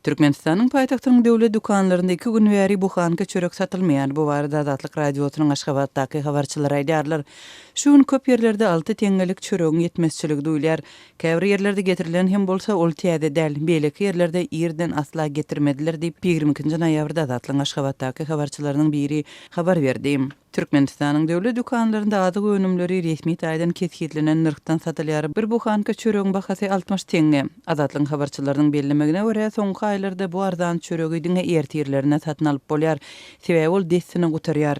Türkmenistan'ın paytahtynyň döwlet dukanlarynda 2 gün bäri buhanka çörek satylmaýan. Bu barada Azatlyk radiosynyň Aşgabatdaky habarçylary aýdýarlar. Şu gün köp ýerlerde 6 teňgelik çöregiň ýetmezçiligi duýulýar. Käbir ýerlerde getirilen hem bolsa ol täze däl. Beýleki ýerlerde ýerden asla getirmediler diýip 22-nji noýabrda Azatlyň Aşgabatdaky habarçylarynyň biri habar berdi. Türkmenistanyň döwlet dukanlarynda adyk önümleri resmi taýdan kesgitlenen nyrkdan satylýar. Bir buhanka çöregiň bahasy 60 teňge. Azatlyň habarçylarynyň bellemegine görä soňky aýlarda bu arzan çöregi diňe ertirlerine satyn alyp bolýar. Sebäbi ol destini gutarýar.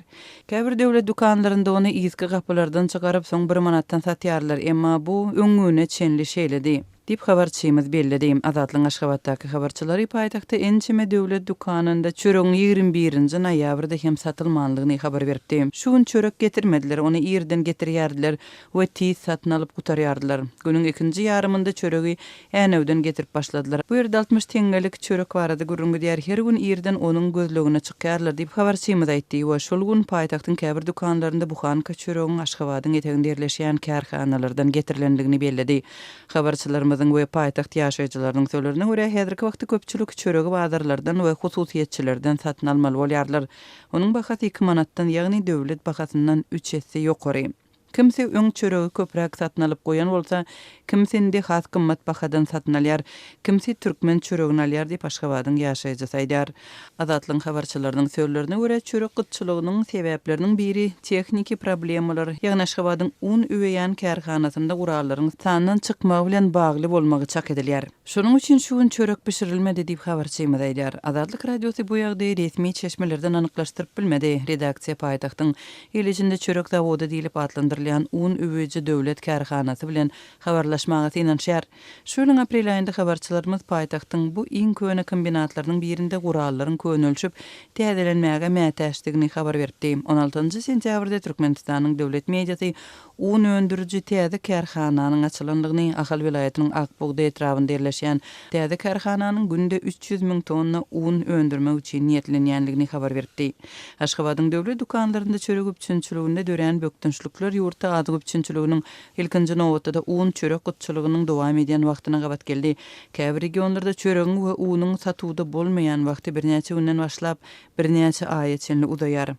Käbir döwlet dukanlarynda ony izki gapylardan çykaryp soň 1 manatdan satýarlar, emma bu öňüne çenli şeýledi. Dip habarçymyz belledi. Azatlyň Aşgabatdaky habarçylary paýtagtda ençeme döwlet dukanynda çöregiň 21-nji noýabrda hem satylmanlygyny habar berdi. Şu gün çörek getirmediler, ony ýerden getirýärdiler we tiz satyn alyp gutarýardylar. Günüň ikinji ýarymynda çöregi änewden getirip başladylar. Bu ýerde 60 teňgelik çörek barady gürrüňi diýär. Her gün ýerden onuň gözlegine çykýarlar diýip habarçymyz aýtdy. We şol gün paýtagtyň käbir dukanlarynda buhanka çöregiň Aşgabatyň eteginde ýerleşýän kärhanalardan getirilendigini belledi. Habarçylarymyzyň we paýtaxt ýaşaýjylarynyň sözlerine görä häzirki wagtda köpçülik çöregi bazarlardan we hususiýetçilerden satyn almaly bolýarlar. Onuň bahasy 2 manatdan, ýagny döwlet bahasyndan 3 hesse ýokary. Kimse öň çöregi köpräk satyn alyp goýan bolsa, kimsinde has gymmat bahadan satyn alýar, kimse türkmen çöregini alýar diýip Aşgabatyň ýaşaýjysy aýdýar. Azatlyň habarçylarynyň sözlerine görä çörek gytçylygynyň sebäpleriniň biri texniki problemalar, ýagny Aşgabatyň un üweýän kärhanasynda gurallaryň sanynyň çykmagy bilen bagly bolmagy çak edilýär. Şonuň üçin şu gün çörek pişirilmedi diýip habarçymyz aýdýar. Azatlyk radiosy bu ýagdaýy resmi çeşmelerden anyklaşdyryp bilmedi. Redaksiýa paýtagtyň ýerleşinde çörek zawody diýilip adlandyrylýan un üweji döwlet kärhanasy bilen habarlaşmagy synanşýar. Şunyň aprel aýynda habarçylarymyz paýtagtyň bu iň köne kombinatlarynyň birinde gurallaryň könülşüp täzelenmäge mätäçdigini habar berdi. 16-njy sentýabrda Türkmenistanyň döwlet mediasy un öndürüji täze kärhananyň açylandygyny, Ahal vilayatynyň Akbogda etrafynda ýerleşýän täze kärhananyň günde 300 000 tonna un öndürmek üçin niýetlenýändigini habar berdi. Aşgabatyň döwlet dukanlarynda çörek üçinçiliginde dören bökdünçlükler ýurtda adyk üçinçiliginiň ilkinji nowatda un çörek gytçylygynyň dowam edýän wagtyna gabat geldi. Käbir regionlarda çöregiň we unyň satuwda bolmaýan wagty birnäçe günden başlap birnäçe aý içinde udaýar.